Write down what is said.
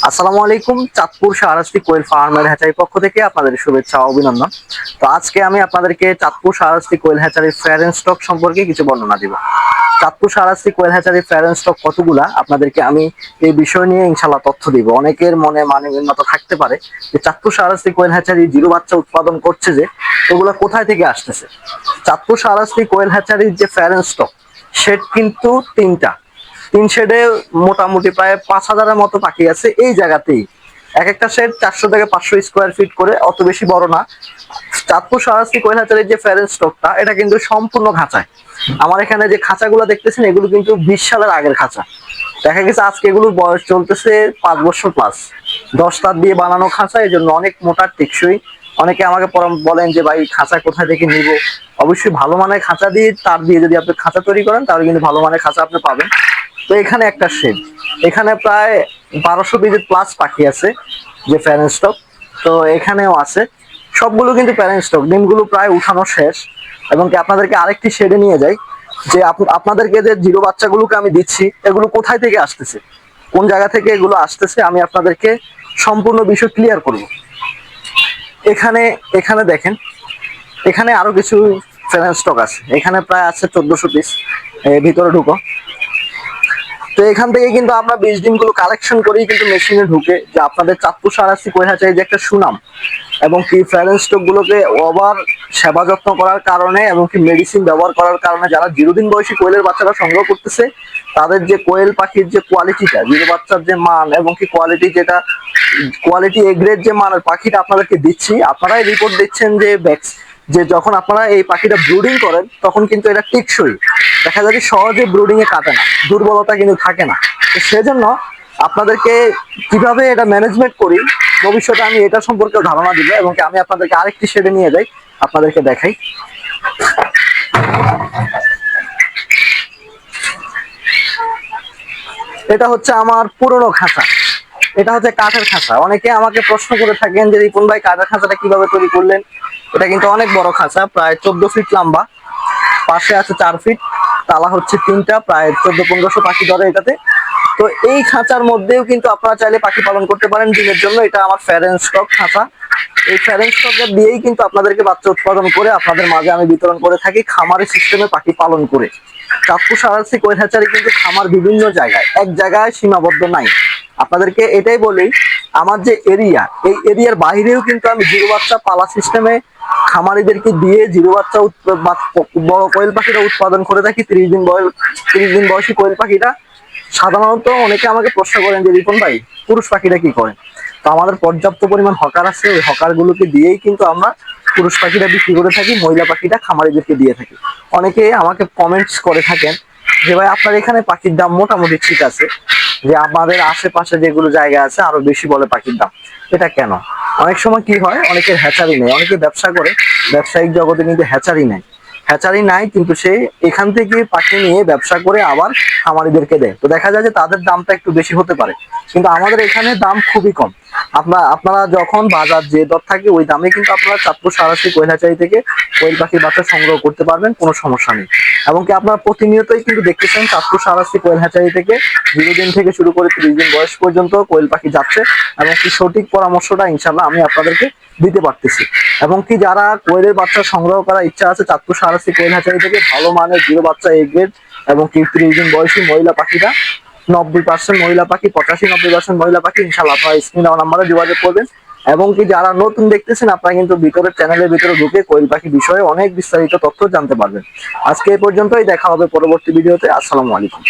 আসসালামু আলাইকুম। চাঁদপুর শাহরাস্তি কোয়েল ফার্মের হ্যাচারির পক্ষ থেকে আপনাদের শুভেচ্ছা ও অভিনন্দন। তো আজকে আমি আপনাদেরকে চাঁদপুর শাহরাস্তি কোয়েল হ্যাচারির ফ্যারেন স্টক সম্পর্কে কিছু বর্ণনা দিব। চাঁদপুর শাহরাস্তি কোয়েল হ্যাচারির ফ্যারেন স্টক কতগুলা আপনাদেরকে আমি এই বিষয় নিয়ে ইনশাল্লাহ তথ্য দিব। অনেকের মনে ভিন্নতা থাকতে পারে যে চাঁদপুর শাহরাস্তি কোয়েল হ্যাচারি জিরো বাচ্চা উৎপাদন করছে, যে ওগুলো কোথায় থেকে আসতেছে। চাঁদপুর শাহরাস্তি কোয়েল হ্যাচারির যে ফ্যারেন স্টক সেট কিন্তু তিন শেডে মোটামুটি প্রায় 5,000-এর মতো পাখি আছে এই জায়গাতেই। এক একটা শেড 400 থেকে 500 স্কোয়ার ফিট করে, অত বেশি বড় না। চাঁদপুর শাহরাস্তি কোয়েল হ্যাচারির যে ফ্যারেন স্টকটা, এটা কিন্তু সম্পূর্ণ খাঁচায়। আমার এখানে যে খাঁচাগুলো দেখতেছেন এগুলো কিন্তু 20 সালের আগের খাঁচা। দেখা গেছে আজকে এগুলোর বয়স চলতেছে 5 বছর প্লাস। 10 তার দিয়ে বানানো খাঁচা, এই জন্য অনেক মোটা টেকসই। অনেকে আমাকে বলেন যে ভাই খাঁচা কোথায় থেকে নিব। অবশ্যই ভালো মানের খাঁচা দিয়ে তার দিয়ে যদি আপনি খাঁচা তৈরি করেন তাহলে কিন্তু ভালো মানের খাঁচা আপনি পাবেন। তো এখানে একটা শেড, এখানে প্রায় 1200 পিস প্লাস পাখি আছে যে প্যারেন্ট স্টক। তো এখানেও আছে, সবগুলো কিন্তু প্যারেন্ট স্টক। ডিমগুলো প্রায় উঠানো শেষ। এবং কি আপনাদেরকে আরেকটি শেডে নিয়ে যাই, যে আপনাদেরকে যে জিরো বাচ্চাগুলোকে আমি দিচ্ছি এগুলো কোথায় থেকে আসতেছে, কোন জায়গা থেকে এগুলো আসতেছে, আমি আপনাদেরকে সম্পূর্ণ বিষয় ক্লিয়ার করব। এখানে এখানে দেখেন, এখানে আরো কিছু প্যারেন্ট স্টক আছে। এখানে প্রায় আছে 1400 পিস। ভিতরে ঢুকো। তো এখান থেকে কিন্তু আমরা বীজ ডিমগুলো কালেকশন করি কিন্তু মেশিনে ঢুকে, যে আপনাদের চাঁদপুর শাহরাস্তি কোয়েল হ্যাচারি যে একটা সুনাম, এবং কি ফ্যারেন স্টক গুলোকে ওভার সেবা যত্ন করার কারণে এবং কি মেডিসিন ব্যবহার করার কারণে যারা 0 দিন বয়সী কোয়েলের বাচ্চারা সংগ্রহ করতেছে, তাদের যে কোয়েল পাখির যে কোয়ালিটিটা, জিরো বাচ্চার যে মান এবং কি কোয়ালিটি, যেটা কোয়ালিটি এ গ্রেড যে মানের পাখিটা আপনাদেরকে দিচ্ছি, আপনারাই রিপোর্ট দিচ্ছেন যে যখন আপনারা এই পাখিটা ব্রুডিং করেন তখন কিন্তু এটা টেকসই, দেখা যায় যে সহজে ব্রুডিং এ কাটে না, দুর্বলতা কিন্তু থাকে না। তো সেজন্য আপনাদেরকে কিভাবে এটা ম্যানেজমেন্ট করি ভবিষ্যতে আমি এটা সম্পর্কে ধারণা দিব, এবং আমি আপনাদেরকে আরেকটি শেডে নিয়ে যাই, আপনাদেরকে দেখাই। এটা হচ্ছে আমার পুরনো খাঁচা, এটা হচ্ছে কাঠের খাঁচা। অনেকে আমাকে প্রশ্ন করে থাকেন যে রিপন ভাই কাঠের খাঁচাটা কিভাবে তৈরি করলেন। এটা কিন্তু অনেক বড় খাঁচা, প্রায় 14 ফিট লম্বা, পাশে আছে 4 ফিট, তালা হচ্ছে 3টা, প্রায় 1400-1500 পাখি ধরে এটাতে। তো এই খাঁচার মধ্যেও কিন্তু আপনারা চাইলে পাখি পালন করতে পারেন ডিমের জন্য। এটা আমার ফ্যারেন স্টক খাঁচা। এই ফ্যারেন স্টকটা দিয়েই কিন্তু আপনাদেরকে বাচ্চা উৎপাদন করে আপনাদের মাঝে আমি বিতরণ করে থাকি, খামারের সিস্টেমে পাখি পালন করে। চাঁদপুর শাহরাস্তি কোয়েল হ্যাচারি কিন্তু খামার বিভিন্ন জায়গায়, এক জায়গায় সীমাবদ্ধ নাই। আপনাদেরকে এটাই বলি, আমার যে এরিয়া, এই এরিয়ার বাইরেও কিন্তু আমি জিরো বাচ্চা পালা সিস্টেমে খামারিদেরকে দিয়ে জিরো বাচ্চা বড় কোয়েল পাখিটা উৎপাদন করে থাকি। 30 দিন বয়সী কোয়েল পাখিটা সাধারণত অনেকে আমাকে প্রশ্ন করেন যে রিপন ভাই পুরুষ পাখিটা কি করেন। তো আমাদের পর্যাপ্ত পরিমাণ হকার আছে, ওই হকার গুলোকে দিয়েই কিন্তু আমরা পুরুষ পাখিটা বিক্রি করে থাকি, মহিলা পাখিটা খামারিদেরকে দিয়ে থাকি। অনেকে আমাকে কমেন্টস করে থাকেন যে ভাই আপনার এখানে পাখির দাম মোটামুটি ঠিক আছে, যে আমাদের আশেপাশে যেগুলো জায়গা আছে আরো বেশি বলে পাখির দাম, এটা কেন? অনেক সময় কি হয়, অনেকের হ্যাচারি নেই, অনেকে ব্যবসা করে, ব্যবসায়িক জগতে কিন্তু হ্যাচারি নাই কিন্তু সে এখান থেকে পাখি নিয়ে ব্যবসা করে আবার খামারিদেরকে দেয়। তো দেখা যায় যে তাদের দামটা একটু বেশি হতে পারে, কিন্তু আমাদের এখানে দাম খুবই কম। আপনারা যখন বাজার যে দর থাকে ওই দামে কিন্তু আপনারা চাঁদপুর শাহরাস্তি কোয়েল হ্যাচারি থেকে কোয়েল পাখির বাচ্চা সংগ্রহ করতে পারবেন, কোনো সমস্যা নেই। এবং কি আপনারা প্রতিনিয়তই কিন্তু দেখতেছেন চাঁদপুর শাহরাস্তি কোয়েল হ্যাচারি থেকে 0 দিন থেকে শুরু করে 30 দিন বয়স পর্যন্ত কোয়েল পাখি যাচ্ছে, এবং কি সঠিক পরামর্শটা ইনশাল্লাহ আমি আপনাদেরকে দিতে পারতেছি। এবং কি যারা কোয়েলের বাচ্চা সংগ্রহ করার ইচ্ছা আছে চাঁদপুর শাহরাস্তি কোয়েল হ্যাচারি থেকে ভালো মানের জিরো বাচ্চা এ গ্রেড এবং কি 30 দিন বয়সী মহিলা পাখিটা, 90% মহিলা পাখি, 85-90% মহিলা পাখি, ইনশাল্লাহ আপনারা স্ক্রিনে দেওয়া নাম্বারে যোগাযোগ করবেন। এবং কি যারা নতুন দেখতেছেন আপনারা কিন্তু ভিতরের চ্যানেলের ভিতরে ঢুকে কোয়েল পাখি বিষয়ে অনেক বিস্তারিত তথ্য জানতে পারবেন। আজকে এই পর্যন্তই, দেখা হবে পরবর্তী ভিডিওতে। আসসালামু আলাইকুম।